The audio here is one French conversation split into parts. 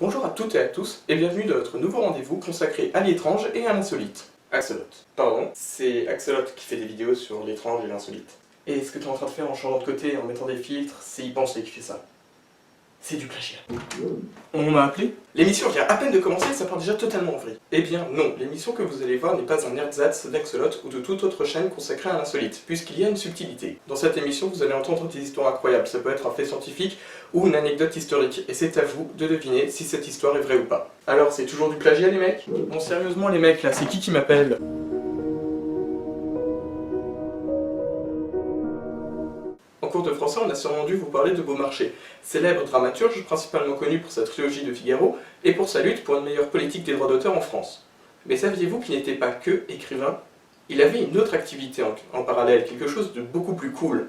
Bonjour à toutes et à tous, et bienvenue dans notre nouveau rendez-vous consacré à l'étrange et à l'insolite. Axolot. Pardon, c'est Axolot qui fait des vidéos sur l'étrange et l'insolite. Et ce que tu es en train de faire en changeant de côté et en mettant des filtres, c'est y penser qui fait ça. C'est du plagiat. On m'a appelé? L'émission vient à peine de commencer et ça part déjà totalement en vrille. Eh bien non, l'émission que vous allez voir n'est pas un ersatz d'Axolot ou de toute autre chaîne consacrée à l'insolite, puisqu'il y a une subtilité. Dans cette émission, vous allez entendre des histoires incroyables, ça peut être un fait scientifique ou une anecdote historique, et c'est à vous de deviner si cette histoire est vraie ou pas. Alors, c'est toujours du plagiat les mecs? Bon, sérieusement les mecs, là, c'est qui m'appelle? En cours de français, on a sûrement dû vous parler de Beaumarchais, célèbre dramaturge principalement connu pour sa trilogie de Figaro et pour sa lutte pour une meilleure politique des droits d'auteur en France. Mais saviez-vous qu'il n'était pas que écrivain? Il avait une autre activité en parallèle, quelque chose de beaucoup plus cool.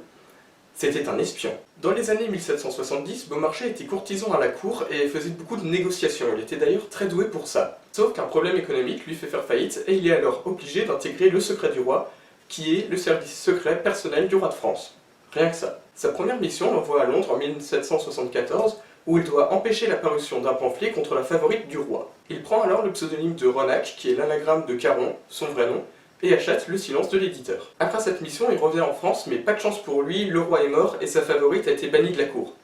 C'était un espion. Dans les années 1770, Beaumarchais était courtisan à la cour et faisait beaucoup de négociations, il était d'ailleurs très doué pour ça. Sauf qu'un problème économique lui fait faire faillite et il est alors obligé d'intégrer le secret du roi, qui est le service secret personnel du roi de France. Rien que ça. Sa première mission l'envoie à Londres en 1774, où il doit empêcher la parution d'un pamphlet contre la favorite du roi. Il prend alors le pseudonyme de Ronac, qui est l'anagramme de Caron, son vrai nom, et achète le silence de l'éditeur. Après cette mission, il revient en France, mais pas de chance pour lui, le roi est mort et sa favorite a été bannie de la cour.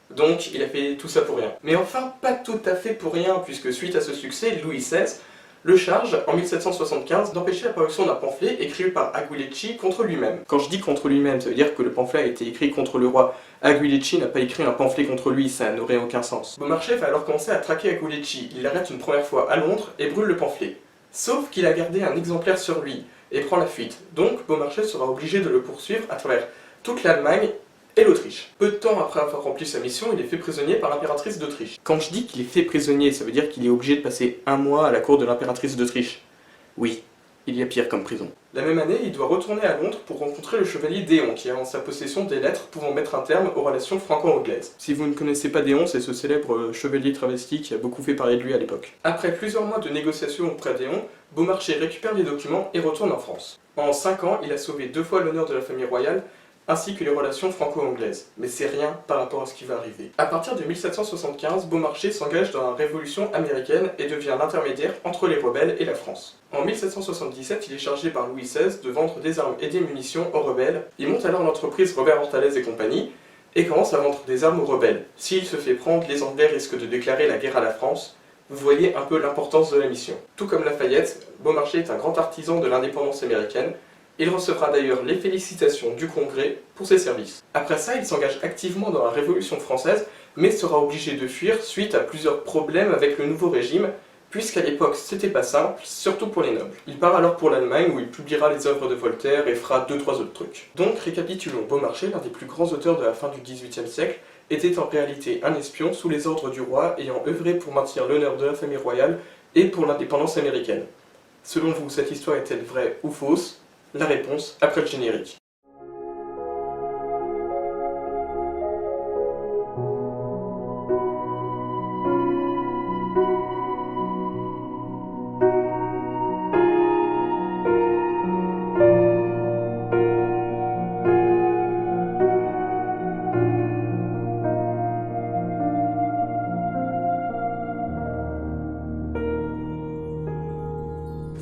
Donc il a fait tout ça pour rien. Mais enfin, pas tout à fait pour rien, puisque suite à ce succès, Louis XVI le charge, en 1775, d'empêcher la parution d'un pamphlet écrit par Aguilecci contre lui-même. Quand je dis contre lui-même, ça veut dire que le pamphlet a été écrit contre le roi. Aguilecci n'a pas écrit un pamphlet contre lui, ça n'aurait aucun sens. Beaumarchais va alors commencer à traquer Aguilecci. Il l'arrête une première fois à Londres et brûle le pamphlet. Sauf qu'il a gardé un exemplaire sur lui et prend la fuite. Donc Beaumarchais sera obligé de le poursuivre à travers toute l'Allemagne et l'Autriche. Peu de temps après avoir rempli sa mission, il est fait prisonnier par l'impératrice d'Autriche. Quand je dis qu'il est fait prisonnier, ça veut dire qu'il est obligé de passer un mois à la cour de l'impératrice d'Autriche. Oui, il y a pire comme prison. La même année, il doit retourner à Londres pour rencontrer le chevalier Déon, qui a en sa possession des lettres pouvant mettre un terme aux relations franco-anglaises. Si vous ne connaissez pas Déon, c'est ce célèbre chevalier travesti qui a beaucoup fait parler de lui à l'époque. Après plusieurs mois de négociations auprès d'Éon, Beaumarchais récupère les documents et retourne en France. En 5 ans, il a sauvé 2 fois l'honneur de la famille royale, ainsi que les relations franco-anglaises. Mais c'est rien par rapport à ce qui va arriver. À partir de 1775, Beaumarchais s'engage dans la Révolution américaine et devient l'intermédiaire entre les rebelles et la France. En 1777, il est chargé par Louis XVI de vendre des armes et des munitions aux rebelles. Il monte alors l'entreprise Robert Hortalez et compagnie et commence à vendre des armes aux rebelles. S'il se fait prendre, les Anglais risquent de déclarer la guerre à la France. Vous voyez un peu l'importance de la mission. Tout comme Lafayette, Beaumarchais est un grand artisan de l'indépendance américaine. Il recevra d'ailleurs les félicitations du Congrès pour ses services. Après ça, il s'engage activement dans la Révolution française, mais sera obligé de fuir suite à plusieurs problèmes avec le nouveau régime, puisqu'à l'époque c'était pas simple, surtout pour les nobles. Il part alors pour l'Allemagne où il publiera les œuvres de Voltaire et fera 2-3 autres trucs. Donc récapitulons, Beaumarchais, l'un des plus grands auteurs de la fin du XVIIIe siècle, était en réalité un espion sous les ordres du roi ayant œuvré pour maintenir l'honneur de la famille royale et pour l'indépendance américaine. Selon vous, cette histoire est-elle vraie ou fausse? La réponse après le générique.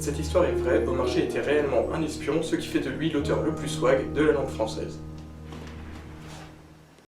Cette histoire est vraie, Beaumarchais était réellement un espion, ce qui fait de lui l'auteur le plus swag de la langue française.